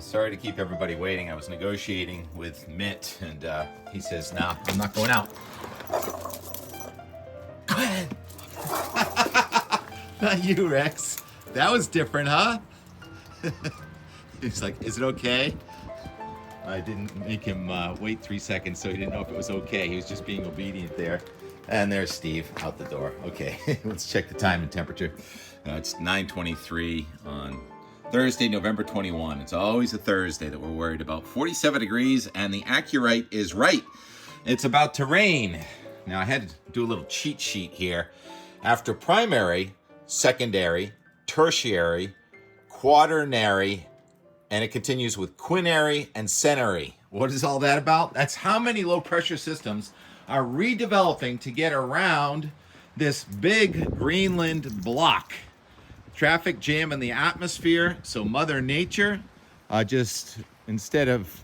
Sorry to keep everybody waiting. I was negotiating with Mitt, and he says, "No, I'm not going out." Go ahead. Not you, Rex. That was different, huh? He's like, "Is it okay?" I didn't make him wait 3 seconds, so he didn't know if it was okay. He was just being obedient there. And there's Steve out the door. Okay, let's check the time and temperature. It's 9:23 on Thursday, November 21. It's always a Thursday that we're worried about. 47 degrees, and the Accurite is right. It's about to rain. Now, I had to do a little cheat sheet here. After primary, secondary, tertiary, quaternary, and it continues with Quinary and Quinary. What is all that about? That's how many low pressure systems are redeveloping to get around this big Greenland block. Traffic jam in the atmosphere, so Mother Nature just, instead of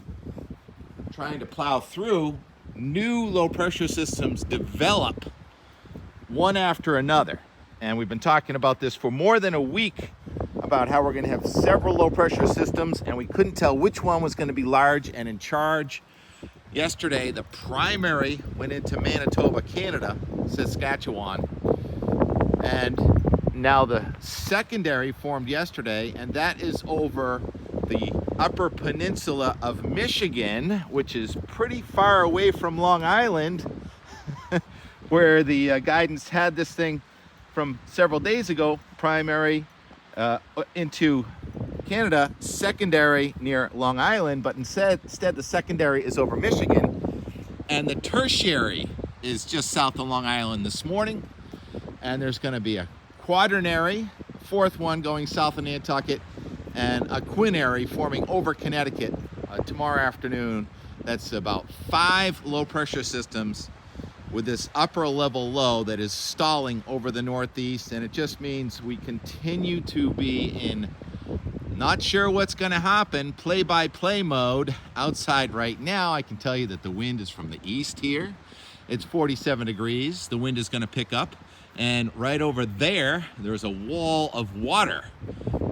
trying to plow through, new low pressure systems develop one after another. And we've been talking about this for more than a week, about how we're going to have several low pressure systems, and we couldn't tell which one was going to be large and in charge. Yesterday, the primary went into Manitoba, Canada, Saskatchewan, and now the secondary formed yesterday, and that is over the upper peninsula of Michigan, which is pretty far away from Long Island, where the guidance had this thing from several days ago. Primary into Canada, secondary near Long Island, but instead the secondary is over Michigan, and the tertiary is just south of Long Island this morning. And there's going to be a quaternary, fourth one going south of Nantucket, and a quinary forming over Connecticut tomorrow afternoon. That's about 5 low pressure systems with this upper level low that is stalling over the Northeast, and it just means we continue to be in not sure what's going to happen, play-by-play mode outside right now. I can tell you that the wind is from the east here. It's 47 degrees. The wind is going to pick up, and right over there, there's a wall of water.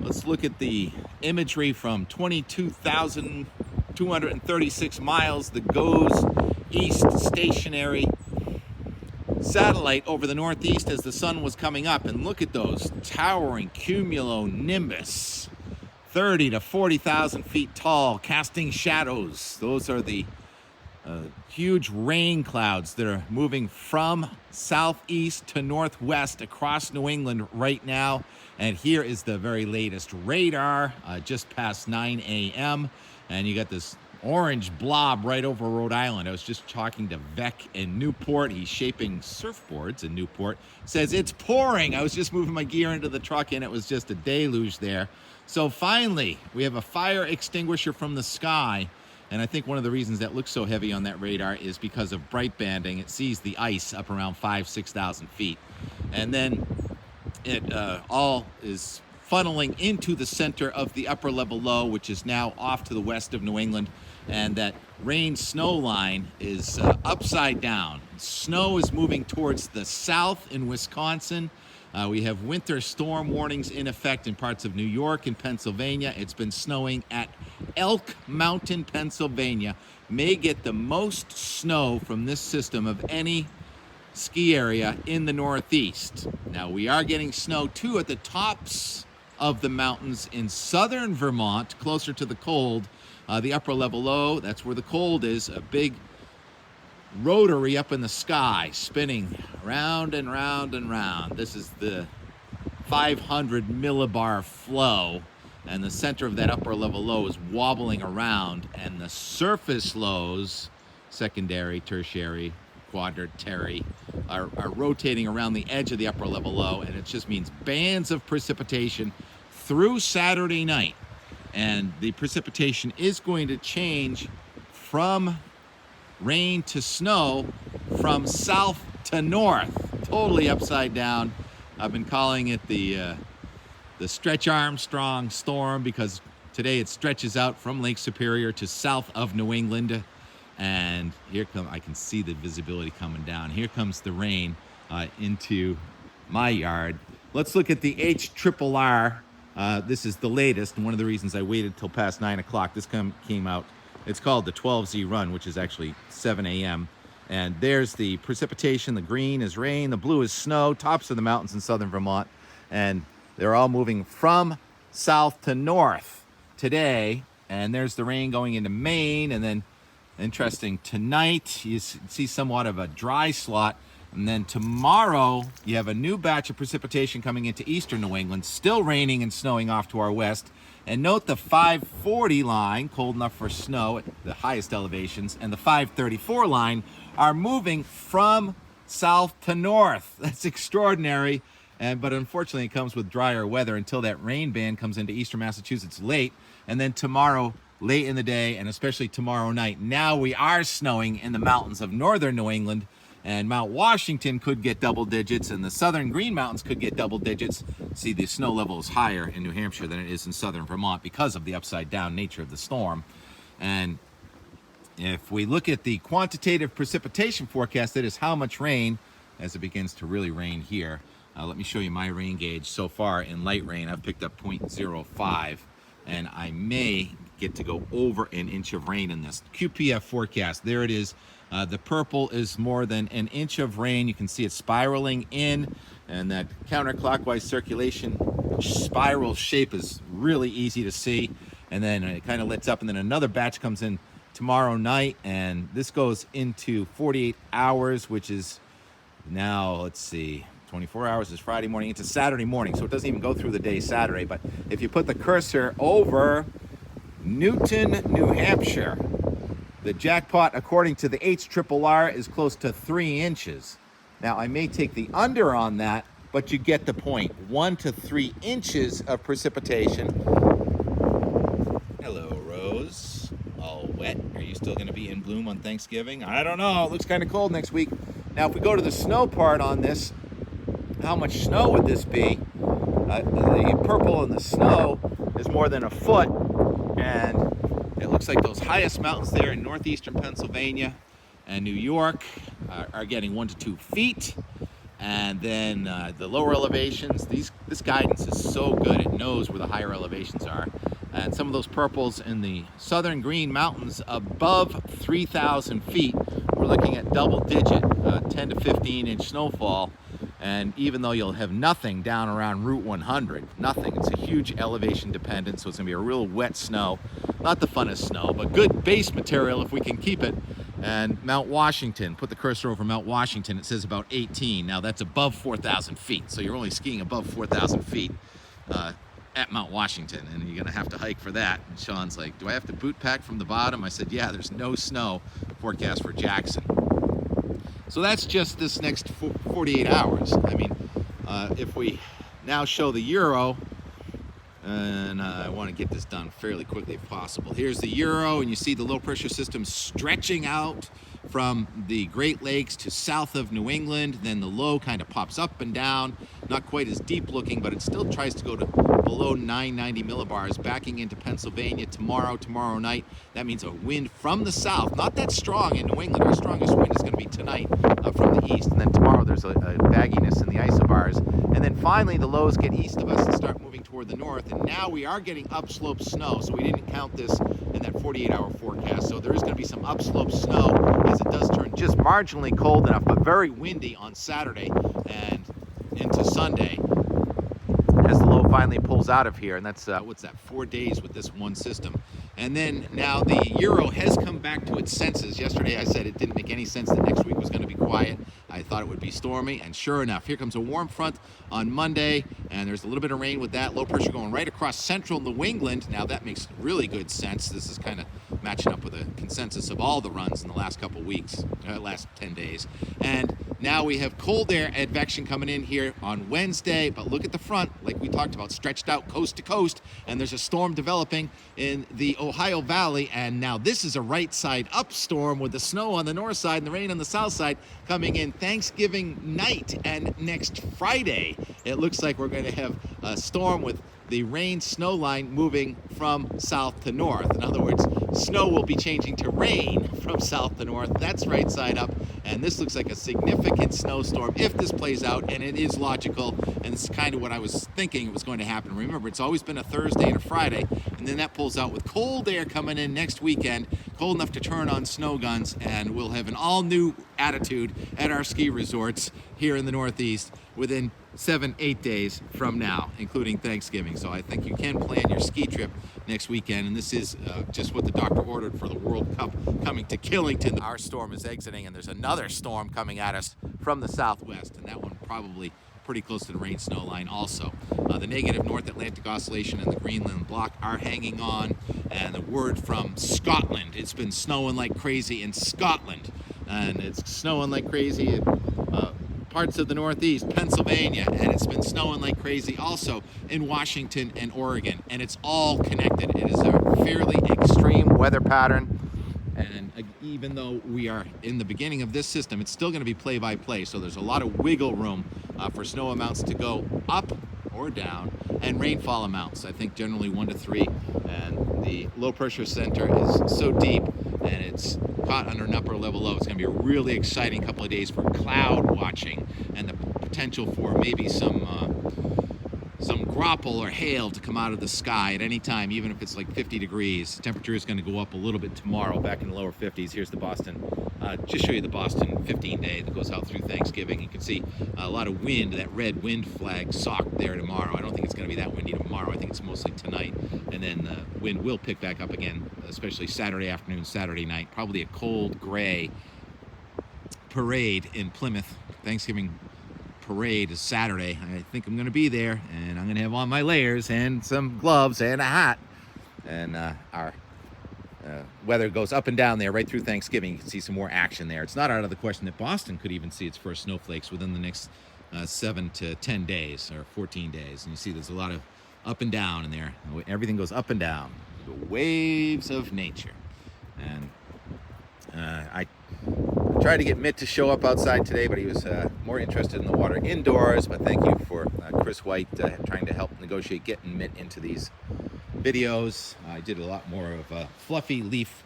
Let's look at the imagery from 22,236 miles that goes east stationary satellite over the Northeast as the sun was coming up, and look at those towering cumulonimbus, 30 to 40,000 feet tall, casting shadows. Those are the huge rain clouds that are moving from southeast to northwest across New England right now. And here is the very latest radar, just past 9 a.m. And you got this orange blob right over Rhode Island. I was just talking to Vec in Newport. He's shaping surfboards in Newport. Says it's pouring. I was just moving my gear into the truck, and it was just a deluge there. So finally, we have a fire extinguisher from the sky. And I think one of the reasons that looks so heavy on that radar is because of bright banding. It sees the ice up around 6,000 feet. And then it all is funneling into the center of the upper level low, which is now off to the west of New England. And that rain-snow line is upside down. Snow is moving towards the south in Wisconsin. We have winter storm warnings in effect in parts of New York and Pennsylvania. It's been snowing at Elk Mountain, Pennsylvania. May get the most snow from this system of any ski area in the Northeast. Now, we are getting snow too at the tops of the mountains in southern Vermont, closer to the cold. The upper level low, that's where the cold is, a big rotary up in the sky, spinning round and round and round. This is the 500 millibar flow, and the center of that upper level low is wobbling around, and the surface lows, secondary, tertiary, quaternary, are rotating around the edge of the upper level low, and it just means bands of precipitation through Saturday night. And the precipitation is going to change from rain to snow, from south to north, totally upside down. I've been calling it the Stretch Armstrong storm, because today it stretches out from Lake Superior to south of New England. And here I can see the visibility coming down. Here comes the rain into my yard. Let's look at the HRRR This is the latest, and one of the reasons I waited till past 9 o'clock. This came out. It's called the 12Z run, which is actually 7 a.m. And there's the precipitation. The green is rain, the blue is snow, tops of the mountains in southern Vermont. And they're all moving from south to north today. And there's the rain going into Maine. And then, interesting, tonight you see somewhat of a dry slot. And then tomorrow you have a new batch of precipitation coming into eastern New England, still raining and snowing off to our west. And note the 540 line, cold enough for snow at the highest elevations, and the 534 line are moving from south to north. That's extraordinary. But unfortunately it comes with drier weather until that rain band comes into eastern Massachusetts late. And then tomorrow, late in the day, and especially tomorrow night, now we are snowing in the mountains of northern New England. And Mount Washington could get double digits, and the southern Green Mountains could get double digits. See, the snow level is higher in New Hampshire than it is in southern Vermont because of the upside down nature of the storm. And if we look at the quantitative precipitation forecast, that is how much rain as it begins to really rain here. Let me show you my rain gauge. So far in light rain, I've picked up 0.05, and I may get to go over an inch of rain in this QPF forecast. There it is. The purple is more than an inch of rain. You can see it spiraling in, and that counterclockwise circulation spiral shape is really easy to see. And then it kind of lets up, and then another batch comes in tomorrow night, and this goes into 48 hours, which is now, let's see, 24 hours is Friday morning into Saturday morning, so it doesn't even go through the day Saturday. But if you put the cursor over Newton, New Hampshire, the jackpot, according to the HRRR, is close to 3 inches. Now, I may take the under on that, but you get the point. 1 to 3 inches of precipitation. Hello, Rose. All wet. Are you still going to be in bloom on Thanksgiving? I don't know. It looks kind of cold next week. Now, if we go to the snow part on this, how much snow would this be? The purple in the snow is more than a foot, and it looks like those highest mountains there in northeastern Pennsylvania and New York are getting 1 to 2 feet. And then the lower elevations, this guidance is so good. It knows where the higher elevations are. And some of those purples in the southern Green Mountains above 3,000 feet, we're looking at double digit 10 to 15 inch snowfall. And even though you'll have nothing down around Route 100, nothing. It's a huge elevation dependent, so it's going to be a real wet snow. Not the funnest snow, but good base material if we can keep it. And Mount Washington, put the cursor over Mount Washington, it says about 18. Now that's above 4,000 feet, so you're only skiing above 4,000 feet at Mount Washington, and you're going to have to hike for that. And Sean's like, do I have to boot pack from the bottom? I said, yeah, there's no snow forecast for Jackson. So that's just this next 48 hours. I mean, if we now show the Euro, and I want to get this done fairly quickly if possible. Here's the Euro, and you see the low pressure system stretching out from the Great Lakes to south of New England. Then the low kind of pops up and down, not quite as deep looking, but it still tries to go to below 990 millibars, backing into Pennsylvania tomorrow night. That means a wind from the south, not that strong in New England. Our strongest wind is going to be tonight from the east, and then tomorrow there's a bagginess in the isobars. And then finally the lows get east of us and start moving toward the north, and now we are getting upslope snow, so we didn't count this in that 48-hour forecast. So there is going to be some upslope snow as it does turn just marginally cold enough, but very windy on Saturday and into Sunday as the low finally pulls out of here. And that's, 4 days with this one system. And then now the Euro has come back to its senses. Yesterday I said it didn't make any sense that next week was going to be quiet. I thought it would be stormy, and sure enough, here comes a warm front on Monday, and there's a little bit of rain with that. Low pressure going right across central New England. Now that makes really good sense. This is kind of matching up with a consensus of all the runs in the last couple weeks, last 10 days. And now we have cold air advection coming in here on Wednesday, but look at the front, like we talked about, stretched out coast to coast, and there's a storm developing in the Ohio Valley, and now this is a right side up storm with the snow on the north side and the rain on the south side coming in Thanksgiving night and next Friday. It looks like we're going to have a storm with the rain snow line moving from south to north. In other words, snow will be changing to rain from south to north. That's right side up. And this looks like a significant snowstorm if this plays out, and it is logical, and it's kind of what I was thinking was going to happen. Remember, it's always been a Thursday and a Friday, and then that pulls out with cold air coming in next weekend, cold enough to turn on snow guns, and we'll have an all-new attitude at our ski resorts here in the Northeast within 7-8 days from now, including Thanksgiving. So I think you can plan your ski trip next weekend, and this is just what the doctor ordered for the World Cup coming to Killington. Our storm is exiting, and there's another storm coming at us from the southwest, and that one probably pretty close to the rain snow line also. The negative North Atlantic Oscillation and the Greenland block are hanging on, and the word from Scotland, it's been snowing like crazy in Scotland, and it's snowing like crazy in parts of the Northeast, Pennsylvania, and it's been snowing like crazy also in Washington and Oregon, and it's all connected. It is a fairly extreme weather pattern, and even though we are in the beginning of this system, it's still going to be play-by-play, so there's a lot of wiggle room for snow amounts to go up or down, and rainfall amounts, I think generally 1 to 3, and the low pressure center is so deep and it's caught under an upper level low. It's going to be a really exciting couple of days for cloud watching and the potential for maybe some graupel or hail to come out of the sky at any time, even if it's like 50 degrees. The temperature is going to go up a little bit tomorrow, back in the lower 50s. Here's the Boston, just show you the Boston 15-day that goes out through Thanksgiving. You can see a lot of wind, that red wind flag socked there tomorrow. I don't think it's going to be that windy tomorrow. I think it's mostly tonight, and then the wind will pick back up again, especially Saturday afternoon, Saturday night. Probably a cold gray parade in Plymouth. Thanksgiving parade is Saturday. I think I'm going to be there, and I'm going to have on my layers and some gloves and a hat. And our weather goes up and down there right through Thanksgiving. You can see some more action there. It's not out of the question that Boston could even see its first snowflakes within the next 7 to 10 days or 14 days. And you see there's a lot of up and down in there. Everything goes up and down. The waves of nature. And I tried to get Mitt to show up outside today, but he was more interested in the water indoors. But thank you for Chris White trying to help negotiate getting Mitt into these videos. I did a lot more of fluffy leaf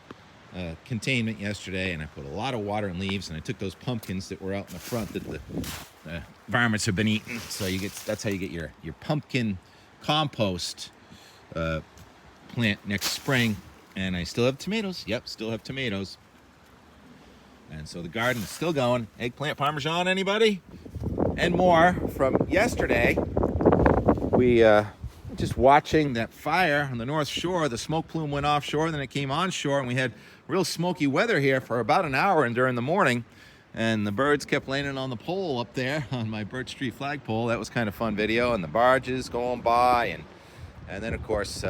containment yesterday, and I put a lot of water and leaves, and I took those pumpkins that were out in the front that the varmints have been eating. So that's how you get your pumpkin compost plant next spring. And I still have tomatoes. Yep, still have tomatoes. And so the garden is still going. Eggplant parmesan, anybody? And more from yesterday. We just watching that fire on the North Shore. The smoke plume went offshore, then it came onshore, and we had real smoky weather here for about an hour and during the morning. And the birds kept landing on the pole up there on my Birch Street flagpole. That was kind of fun video. And the barges going by, and then of course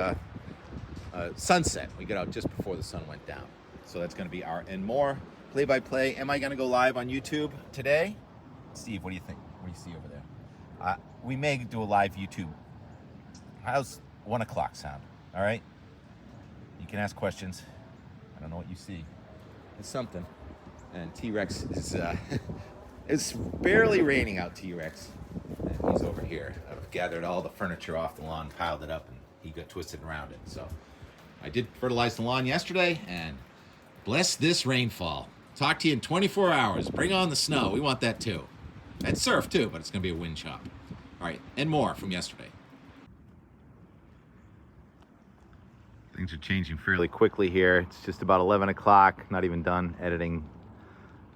sunset. We got out just before the sun went down. So that's going to be our and more play-by-play. Am I going to go live on YouTube today? Steve, what do you think? What do you see over there? We may do a live YouTube. How's 1 o'clock sound? All right? You can ask questions. I don't know what you see. It's something. And T-Rex is, it's barely raining out, T-Rex. And he's over here. I've gathered all the furniture off the lawn, piled it up, and he got twisted around it. So I did fertilize the lawn yesterday, and bless this rainfall. Talk to you in 24 hours. Bring on the snow. We want that too. And surf too, but it's going to be a wind chop. All right, and more from yesterday. Things are changing fairly quickly here. It's just about 11 o'clock. Not even done editing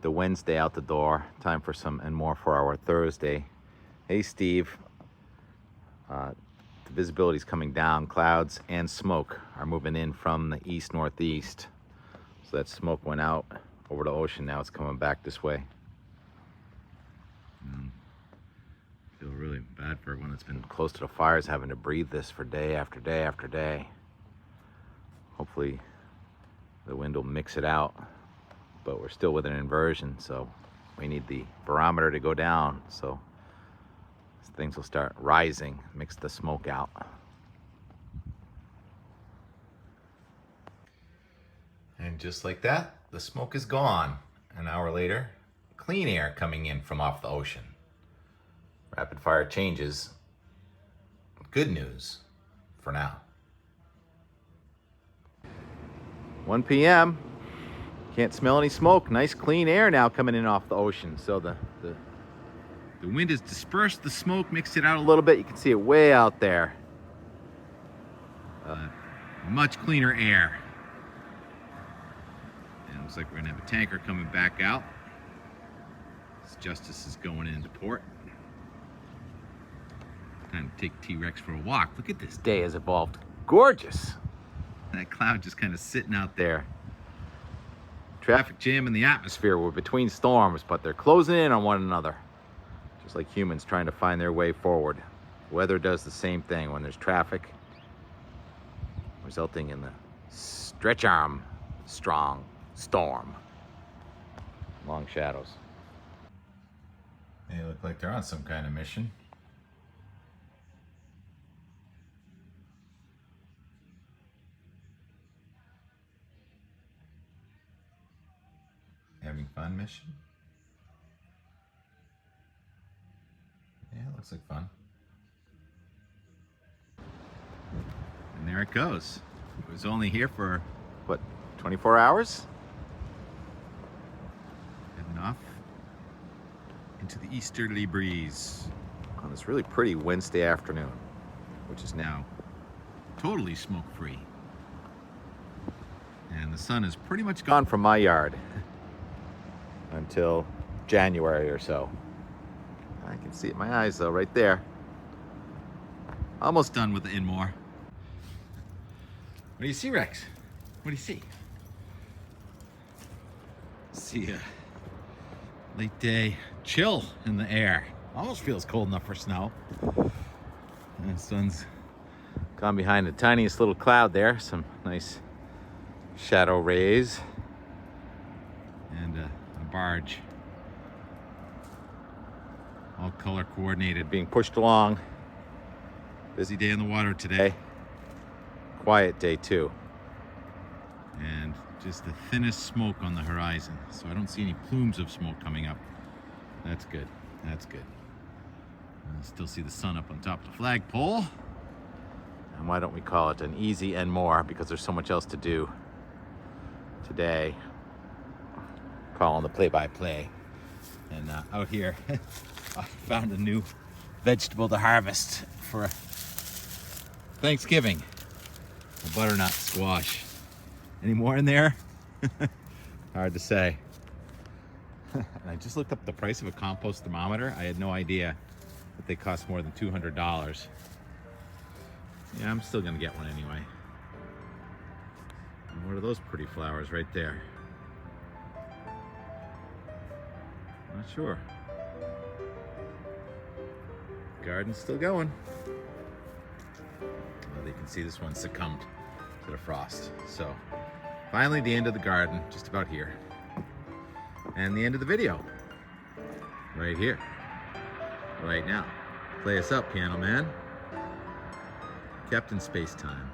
the Wednesday out the door. Time for some and more for our Thursday. Hey, Steve. The visibility's coming down. Clouds and smoke are moving in from the east-northeast. So that smoke went out over the ocean. Now it's coming back this way. I feel really bad for everyone that's been close to the fires, having to breathe this for day after day after day. Hopefully the wind will mix it out, but we're still with an inversion, so we need the barometer to go down so things will start rising, mix the smoke out. And just like that, the smoke is gone. An hour later, clean air coming in from off the ocean. Rapid fire changes. Good news for now. 1 p.m. Can't smell any smoke. Nice clean air now coming in off the ocean. So the wind has dispersed the smoke, mixed it out a little bit. You can see it way out there. Much cleaner air. And it looks like we're gonna have a tanker coming back out. This Justice is going into port. Time to take T-Rex for a walk. Look at this day has evolved. Gorgeous. That cloud just kind of sitting out there. Traffic jam in the atmosphere. We're between storms, but they're closing in on one another. Just like humans trying to find their way forward. Weather does the same thing when there's traffic, resulting in the stretch arm strong storm. Long shadows. They look like they're on some kind of mission. Having fun mission? Yeah, it looks like fun. And there it goes. It was only here for, what, 24 hours? Heading off into the easterly breeze on this really pretty Wednesday afternoon, which is now totally smoke-free. And the sun is pretty much gone from my yard until January or so. I can see it in my eyes though, right there. Almost done with the Inmore. What do you see, Rex? What do you see? See a late day chill in the air. Almost feels cold enough for snow. And the sun's gone behind the tiniest little cloud there. Some nice shadow rays. And a barge, all color coordinated, being pushed along. Busy day in the water today. Quiet day too. And just the thinnest smoke on the horizon. So I don't see any plumes of smoke coming up. That's good. That's good. I still see the sun up on top of the flagpole. And why don't we call it an easy and more, because there's so much else to do today. Calling the play-by-play. And out here, I found a new vegetable to harvest for Thanksgiving. A butternut squash. Any more in there? Hard to say. And I just looked up the price of a compost thermometer. I had no idea that they cost more than $200. Yeah, I'm still gonna get one anyway. And what are those pretty flowers right there? Not sure. Garden's still going. Well, you can see this one succumbed to the frost. So, finally the end of the garden, just about here. And the end of the video. Right here. Right now. Play us up, piano man. Captain Spacetime.